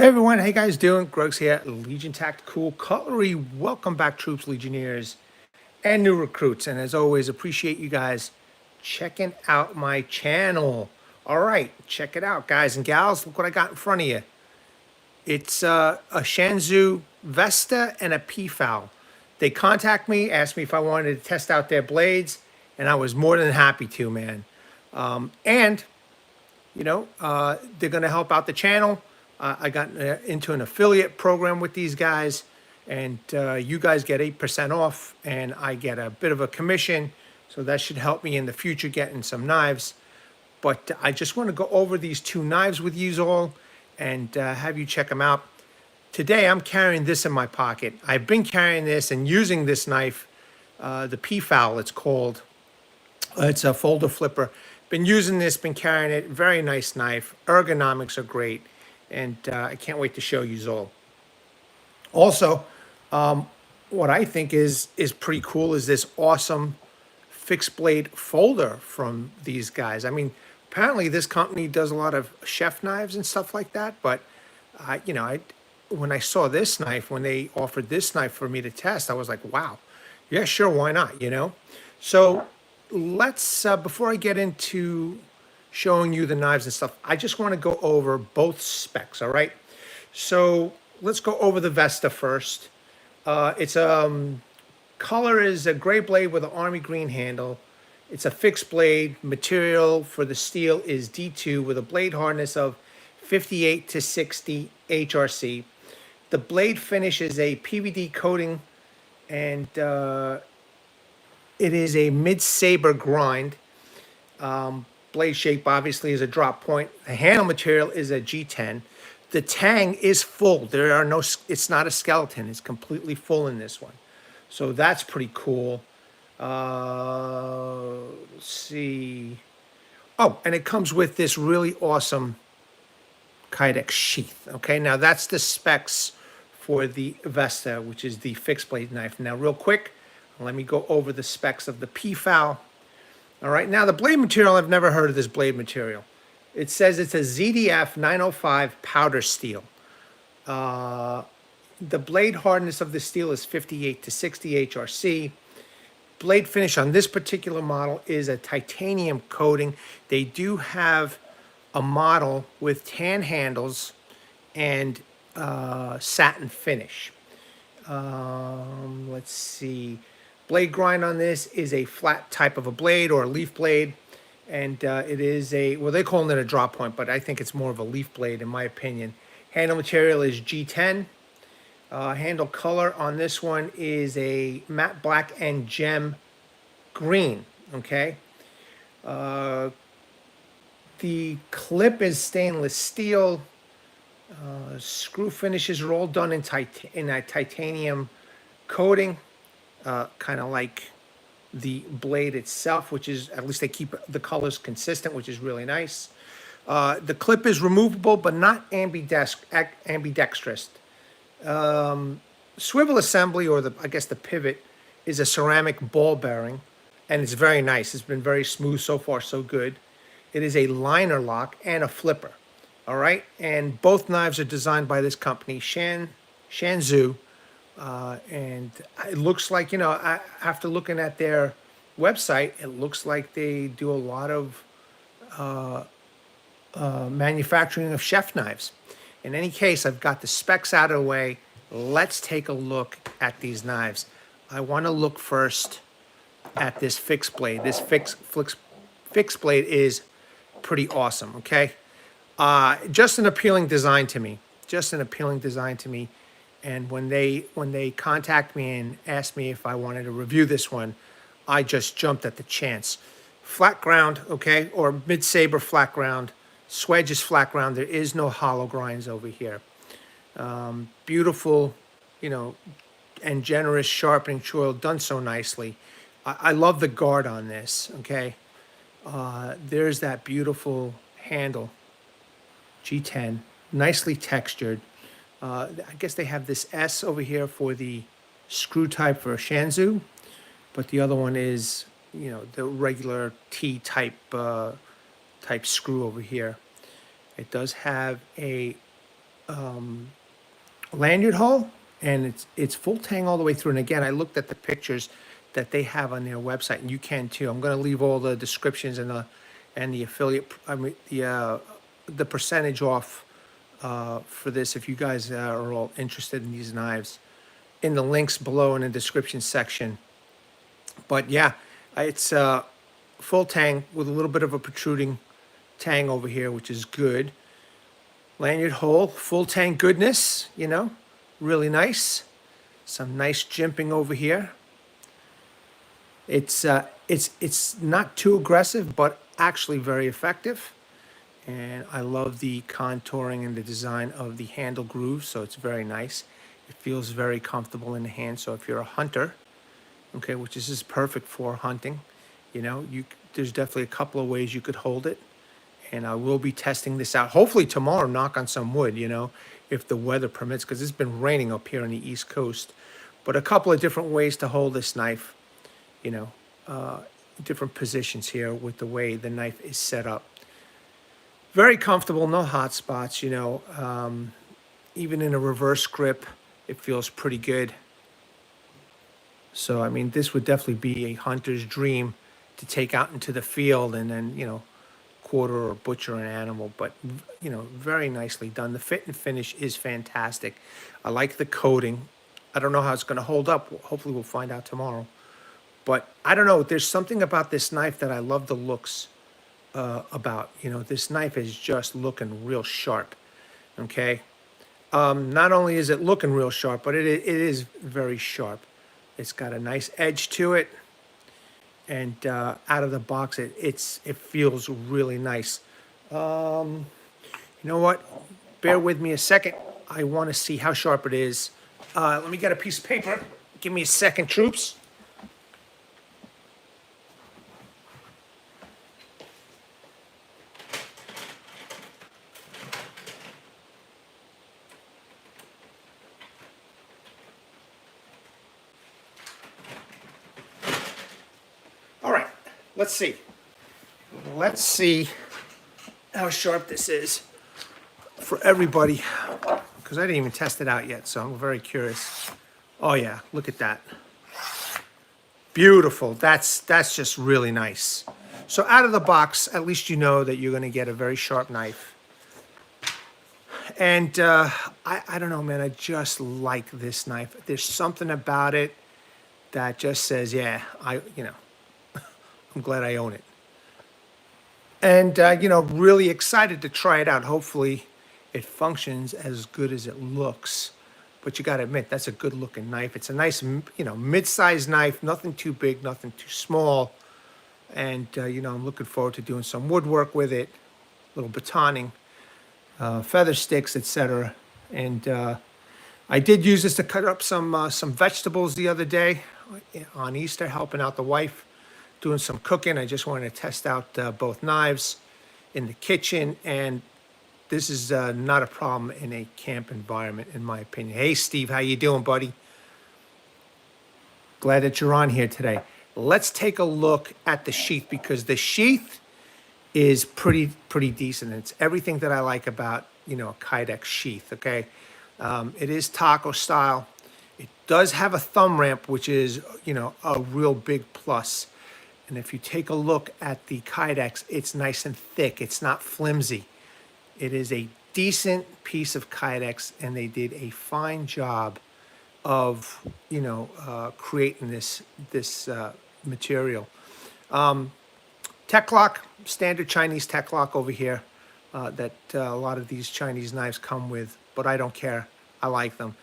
Hey everyone, how you guys doing? Greg's here, Legion Tactical Cutlery. Welcome back, troops, legionnaires, and new recruits. And as always, appreciate you guys checking out my channel. All right, check it out, guys and gals. Look what I got in front of you. It's a Shanzu Vesta and a Peafowl. They contact me, asked me if I wanted to test out their blades, and I was more than happy to, man. And they're going to help out the channel. I got into an affiliate program with these guys, and you guys get 8% off, and I get a bit of a commission, so that should help me in the future getting some knives. But I just want to go over these two knives with you all and have you check them out. Today, I'm carrying this in my pocket. I've been carrying this and using this knife, the Peafowl, it's called. It's a folder flipper. Been using this, been carrying it. Very nice knife. Ergonomics are great. And I can't wait to show you all. Also, what I think is pretty cool is this awesome fixed blade folder from these guys. I mean, apparently this company does a lot of chef knives and stuff like that. But when I saw this knife, when they offered this knife for me to test, I was like, wow, yeah, sure, why not? So let's before I get into showing you the knives and stuff, I just want to go over both specs, all right? So let's go over the Vesta first. It's color is a gray blade with an army green handle. It's a fixed blade. Material for the steel is D2 with a blade hardness of 58 to 60 HRC. The blade finish is a PVD coating, and it is a mid-saber grind. Blade shape obviously is a drop point. The handle material is a G10. The tang is full. It's not a skeleton. It's completely full in this one. So that's pretty cool. Let's see. Oh, and it comes with this really awesome Kydex sheath. Okay, now that's the specs for the Vesta, which is the fixed blade knife. Now real quick, let me go over the specs of the Peafowl. All right, now the blade material, I've never heard of this blade material. It says it's a ZDF 905 powder steel. The blade hardness of the steel is 58 to 60 HRC. Blade finish on this particular model is a titanium coating. They do have a model with tan handles and satin finish. Let's see. Blade grind on this is a flat type of a blade or a leaf blade, and it is well, they're calling it a drop point, but I think it's more of a leaf blade in my opinion. Handle material is G10. Handle color on this one is a matte black and gem green, okay? The clip is stainless steel. Screw finishes are all done in a titanium coating. Kind of like the blade itself, which is, at least they keep the colors consistent, which is really nice. The clip is removable, but not ambidextrous. Swivel assembly, or I guess the pivot, is a ceramic ball bearing, and it's very nice. It's been very smooth so far, so good. It is a liner lock and a flipper. All right, and both knives are designed by this company, Shanzu. And it looks like, after looking at their website, it looks like they do a lot of manufacturing of chef knives. In any case, I've got the specs out of the way. Let's take a look at these knives. I want to look first at this fixed blade. This fixed blade is pretty awesome, okay? Just an appealing design to me. Just an appealing design to me. And when they contact me and ask me if I wanted to review this one, I just jumped at the chance. Flat ground, okay, or mid-saber flat ground. Swedge is flat ground. There is no hollow grinds over here. Beautiful, and generous sharpening choil, done so nicely. I love the guard on this, okay. There's that beautiful handle, G10, nicely textured. I guess they have this S over here for the screw type for a Shanzu, but the other one is, the regular T type screw over here. It does have a lanyard hole, and it's full tang all the way through. And again, I looked at the pictures that they have on their website, and you can too. I'm going to leave all the descriptions and the affiliate, I mean the percentage off for this if you guys are all interested in these knives in the links below in the description section. But yeah, it's full tang with a little bit of a protruding tang over here, which is good. Lanyard hole, full tang goodness, you know, really nice. Some nice jimping over here. It's not too aggressive, but actually very effective. And I love the contouring and the design of the handle grooves, so it's very nice. It feels very comfortable in the hand. So if you're a hunter, okay, which this is perfect for hunting, you know, there's definitely a couple of ways you could hold it. And I will be testing this out, hopefully tomorrow, knock on some wood, you know, if the weather permits, because it's been raining up here on the East Coast. But a couple of different ways to hold this knife, you know, different positions here with the way the knife is set up. Very comfortable, no hot spots, you know. Even in a reverse grip, it feels pretty good. So, I mean, this would definitely be a hunter's dream to take out into the field and then, you know, quarter or butcher an animal. But, you know, very nicely done. The fit and finish is fantastic. I like the coating. I don't know how it's going to hold up. Hopefully we'll find out tomorrow. But I don't know. There's something about this knife that I love the looks about. You know, this knife is just looking real sharp. Okay. Not only is it looking real sharp, but it is very sharp. It's got a nice edge to it. And out of the box, it feels really nice. You know what? Bear with me a second. I want to see how sharp it is. Let me get a piece of paper. Give me a second, troops. All right, let's see. Let's see how sharp this is for everybody, because I didn't even test it out yet, so I'm very curious. Oh yeah, look at that. Beautiful. That's just really nice. So out of the box, at least you know that you're going to get a very sharp knife. And I don't know, man, I just like this knife. There's something about it that just says, yeah, you know, I'm glad I own it. And, you know, really excited to try it out. Hopefully it functions as good as it looks. But you got to admit, that's a good looking knife. It's a nice, you know, mid-sized knife, nothing too big, nothing too small. And, you know, I'm looking forward to doing some woodwork with it, a little batoning, feather sticks, etc. And I did use this to cut up some vegetables the other day on Easter, helping out the wife, doing some cooking. I just wanted to test out both knives in the kitchen, and this is not a problem in a camp environment, in my opinion. Hey, Steve, how you doing, buddy? Glad that you're on here today. Let's take a look at the sheath, because the sheath is pretty decent. It's everything that I like about, you know, a Kydex sheath, okay? It is taco style. It does have a thumb ramp, which is, you know, a real big plus. And if you take a look at the Kydex, it's nice and thick. It's not flimsy. It is a decent piece of Kydex, and they did a fine job of, you know, creating this material. Tech lock, standard Chinese tech lock over here that a lot of these Chinese knives come with, but I don't care. I like them.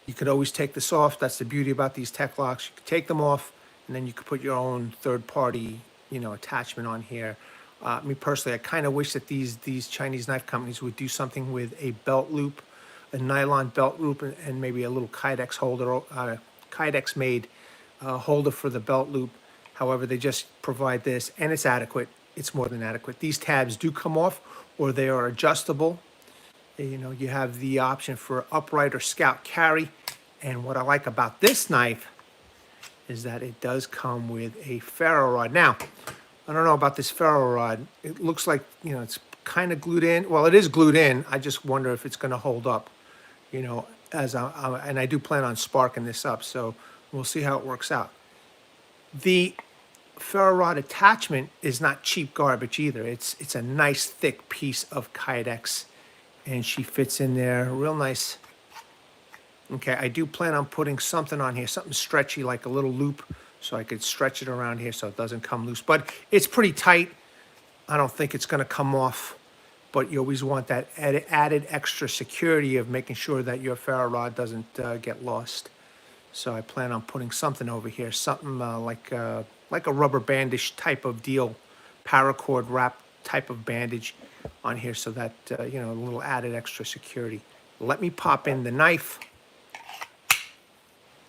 You could always take this off. That's the beauty about these tech locks. You could take them off, and then you could put your own third-party, you know, attachment on here. Me personally, I kind of wish that these Chinese knife companies would do something with a belt loop, a nylon belt loop, and maybe a little Kydex holder, Kydex-made holder for the belt loop. However, they just provide this, and it's adequate. It's more than adequate. These tabs do come off, or they are adjustable. You know, you have the option for upright or scout carry. And what I like about this knife is that it does come with a ferro rod. Now, I don't know about this ferro rod. It looks like, you know, it's kind of glued in. Well, it is glued in. I just wonder if it's going to hold up. you know, and I do plan on sparking this up, so we'll see how it works out. The ferro rod attachment is not cheap garbage either. It's a nice thick piece of Kydex, and she fits in there real nice. Okay, I do plan on putting something on here, something stretchy like a little loop, so I could stretch it around here so it doesn't come loose. But it's pretty tight. I don't think it's going to come off, but you always want that added extra security of making sure that your ferro rod doesn't get lost. So I plan on putting something over here, something like a rubber bandage type of deal, paracord wrap type of bandage on here, so that you know, a little added extra security. Let me pop in the knife.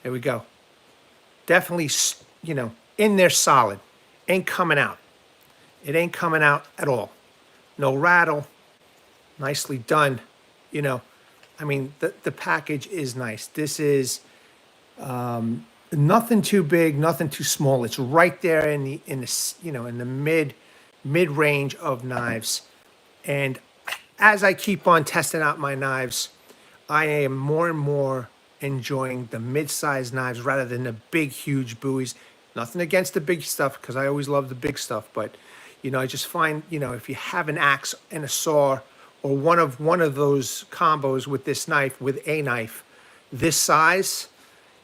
There we go. Definitely, you know, in there solid. Ain't coming out. It ain't coming out at all. No rattle. Nicely done. You know, I mean, the package is nice. This is nothing too big, nothing too small. It's right there in the you know, in the mid range of knives. And as I keep on testing out my knives, I am more and more enjoying the mid-sized knives rather than the big, huge buoys. Nothing against the big stuff, because I always love the big stuff. But, you know, I just find, you know, if you have an axe and a saw, or one of those combos with this knife, with a knife this size,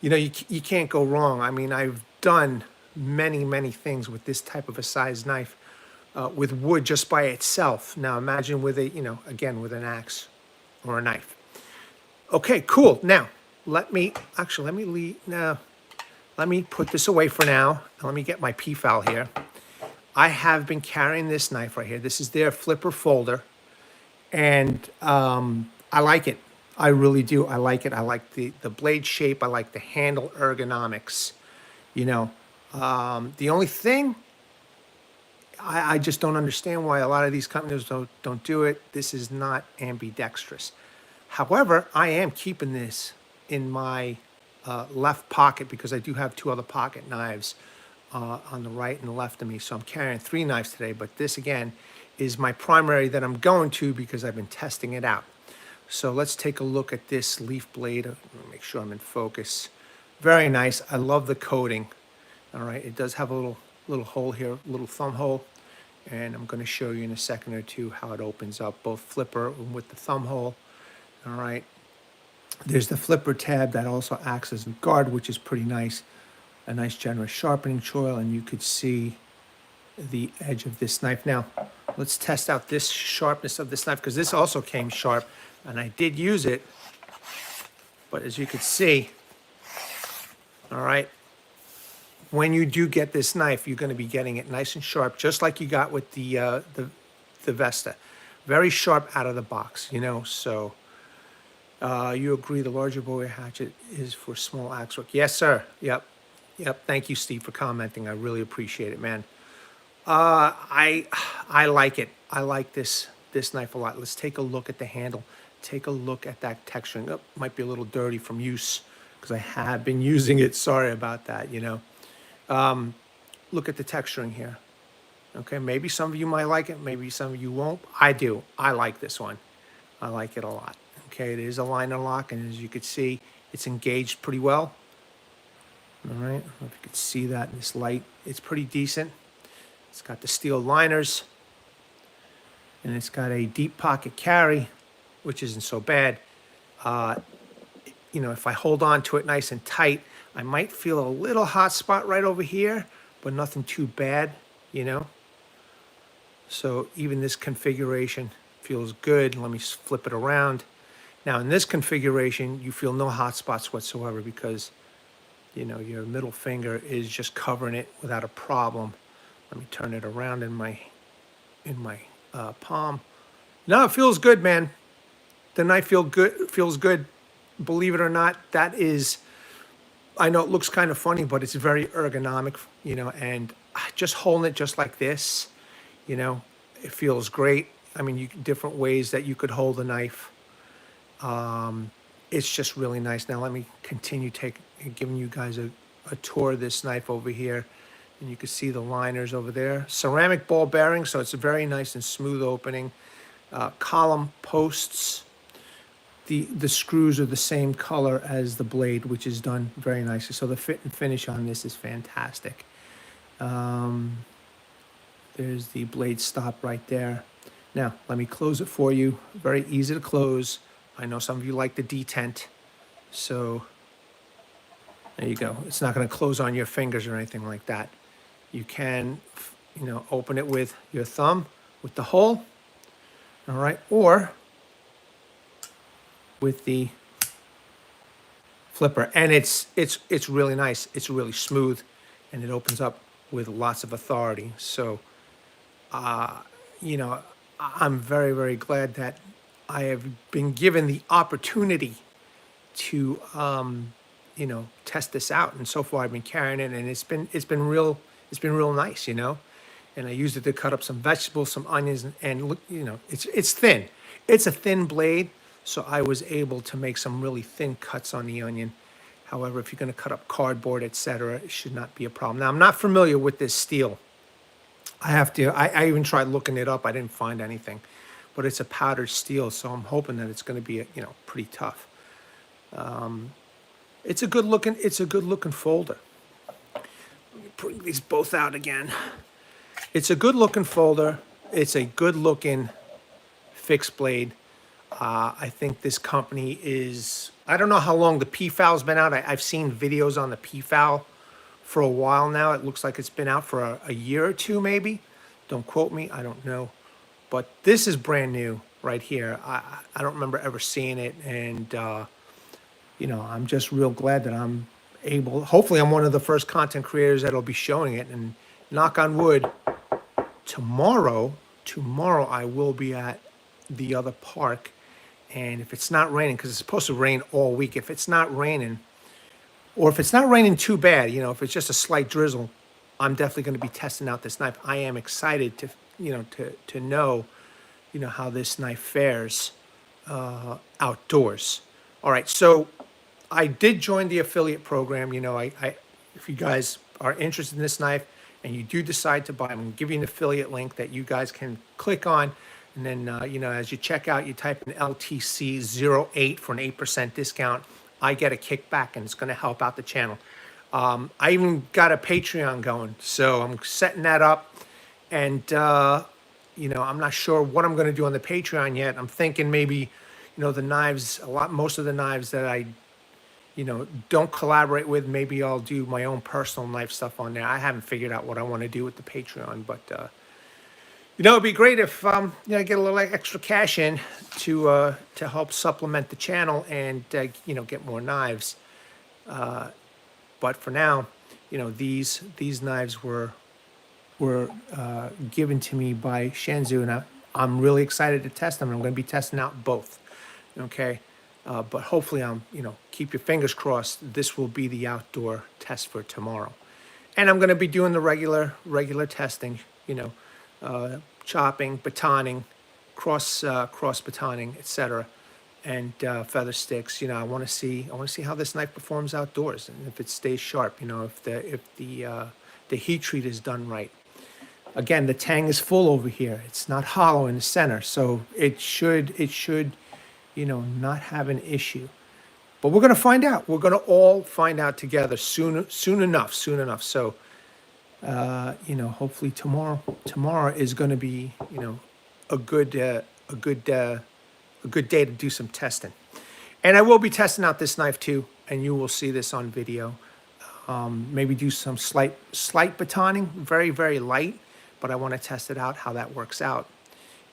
you know, you can't go wrong. I mean, I've done many things with this type of a size knife with wood just by itself. Now imagine with a, you know, again, with an axe or a knife. Okay, cool. Now, let me put this away for now. Let me get my Peafowl here. I have been carrying this knife right here. This is their flipper folder, and I like it. I really do. I like it. I like the blade shape. I like the handle ergonomics. You know, the only thing, I just don't understand why a lot of these companies don't do it. This is not ambidextrous. However, I am keeping this in my left pocket, because I do have two other pocket knives on the right and the left of me. So I'm carrying 3 knives today, but this again is my primary that I'm going to, because I've been testing it out. So let's take a look at this leaf blade. Make sure I'm in focus. Very nice. I love the coating. All right, it does have a little hole here, little thumb hole, and I'm going to show you in a second or two how it opens up, both flipper and with the thumb hole. All right, there's the flipper tab that also acts as a guard, which is pretty nice. A nice generous sharpening choil, and you could see the edge of this knife. Now, let's test out this sharpness of this knife, because this also came sharp, and I did use it. But as you could see, all right, when you do get this knife, you're going to be getting it nice and sharp, just like you got with the Vesta. Very sharp out of the box, you know. So you agree the larger bowie hatchet is for small axe work? Yes, sir. Yep. Thank you, Steve, for commenting. I really appreciate it, man. I like it. I like this knife a lot. Let's take a look at the handle. Take a look at that texturing. Oh, might be a little dirty from use, because I have been using it. Sorry about that, you know. Look at the texturing here. Okay, maybe some of you might like it, maybe some of you won't. I do. I like this one. I like it a lot. Okay, it is a liner lock, and as you can see, it's engaged pretty well. All right, I don't know if you can see that in this light. It's pretty decent. It's got the steel liners, and it's got a deep pocket carry, which isn't so bad. You know, if I hold on to it nice and tight, I might feel a little hot spot right over here, but nothing too bad, you know. So even this configuration feels good. Let me flip it around. Now in this configuration, you feel no hot spots whatsoever, because, you know, your middle finger is just covering it without a problem. Let me turn it around in my palm. No, it feels good, man. The knife feels good. Believe it or not, that is, I know it looks kind of funny, but it's very ergonomic, you know, and just holding it just like this, you know, it feels great. I mean, different ways that you could hold a knife. It's just really nice. Now let me continue giving you guys a tour of this knife over here, and you can see the liners over there. Ceramic ball bearing, so it's a very nice and smooth opening. Column posts, the screws are the same color as the blade, which is done very nicely. So the fit and finish on this is fantastic. There's the blade stop right there. Now, let me close it for you. Very easy to close. I know some of you like the detent, so there you go. It's not going to close on your fingers or anything like that. You can, open it with your thumb with the hole, all right, or with the flipper. And it's really nice. It's really smooth, and it opens up with lots of authority. So, I'm very, very glad that I have been given the opportunity to, test this out. And so far, I've been carrying it, and it's been real nice, And I used it to cut up some vegetables, some onions, and look, it's thin. It's a thin blade, so I was able to make some really thin cuts on the onion. However, if you're going to cut up cardboard, etc., it should not be a problem. Now, I'm not familiar with this steel. I even tried looking it up. I didn't find anything, but it's a powdered steel, so I'm hoping that it's going to be, pretty tough. It's a good looking folder. Let me bring these both out again. It's a good looking folder. It's a good looking fixed blade. I think this company is, I don't know how long the Peafowl's been out. I've seen videos on the Peafowl for a while now. It looks like it's been out for a year or two, maybe. Don't quote me, I don't know. But this is brand new right here. I don't remember ever seeing it. And, I'm just real glad that I'm able, hopefully I'm one of the first content creators that'll be showing it. And knock on wood, tomorrow I will be at the other park. And if it's not raining, because it's supposed to rain all week, if it's not raining, or if it's not raining too bad, if it's just a slight drizzle, I'm definitely going to be testing out this knife. I am excited to know, how this knife fares outdoors. All right, so I did join the affiliate program. If you guys are interested in this knife and you do decide to buy, I'm going to give you an affiliate link that you guys can click on. And then, as you check out, you type in LTC08 for an 8% discount. I get a kickback, and it's going to help out the channel. I even got a Patreon going, so I'm setting that up. And, I'm not sure what I'm going to do on the Patreon yet. I'm thinking maybe, the knives, most of the knives that I, don't collaborate with, maybe I'll do my own personal knife stuff on there. I haven't figured out what I want to do with the Patreon, but, it'd be great if I get a little extra cash in to help supplement the channel and get more knives. But for now, these knives were given to me by Shanzu, and I'm really excited to test them. I'm going to be testing out both. Okay, but hopefully keep your fingers crossed. This will be the outdoor test for tomorrow, and I'm going to be doing the regular testing. Chopping, batoning, cross batoning, etc., and feather sticks. I want to see how this knife performs outdoors, and if it stays sharp. If the heat treat is done right. Again, the tang is full over here. It's not hollow in the center, so it should not have an issue. But we're gonna find out. We're gonna all find out together soon enough. So. Hopefully tomorrow is going to be, a good day to do some testing. And I will be testing out this knife too, and you will see this on video. Maybe do some slight batoning, very, very light, but I want to test it out, how that works out.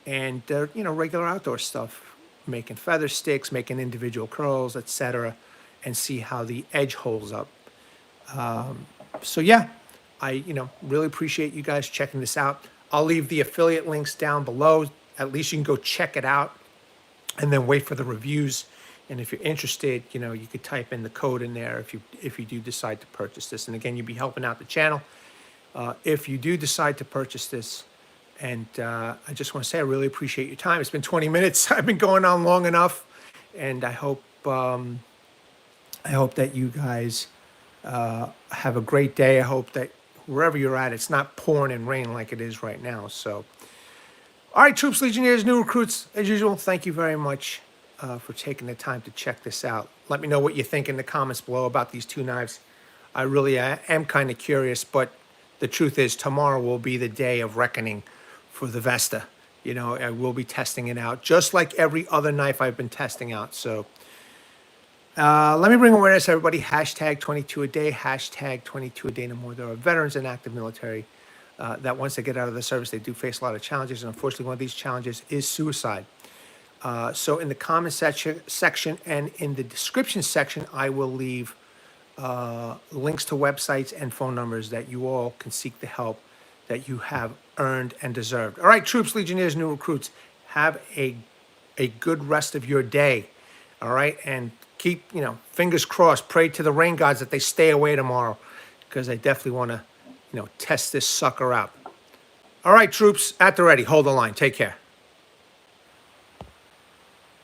And, regular outdoor stuff, making feather sticks, making individual curls, etc., and see how the edge holds up. So yeah. I, really appreciate you guys checking this out. I'll leave the affiliate links down below. At least you can go check it out and then wait for the reviews. And if you're interested, you could type in the code in there if you do decide to purchase this. And again, you'll be helping out the channel if you do decide to purchase this. And I just want to say I really appreciate your time. It's been 20 minutes. I've been going on long enough. And I hope that you guys have a great day. I hope that wherever you're at, it's not pouring and raining like it is right now. So, all right, troops, legionnaires, new recruits, as usual, thank you very much for taking the time to check this out. Let me know what you think in the comments below about these two knives. I really am kind of curious, but the truth is tomorrow will be the day of reckoning for the Vesta. You know, I will be testing it out, just like every other knife I've been testing out. So let me bring awareness, everybody. Hashtag 22 a day, hashtag 22 a day no more. There are veterans and active military that once they get out of the service, they do face a lot of challenges. And unfortunately, one of these challenges is suicide. So in the comment section and in the description section, I will leave links to websites and phone numbers that you all can seek the help that you have earned and deserved. All right, troops, legionnaires, new recruits, have a good rest of your day. All right, and keep, fingers crossed, pray to the rain gods that they stay away tomorrow, because I definitely want to, test this sucker out. All right, troops, at the ready. Hold the line. Take care.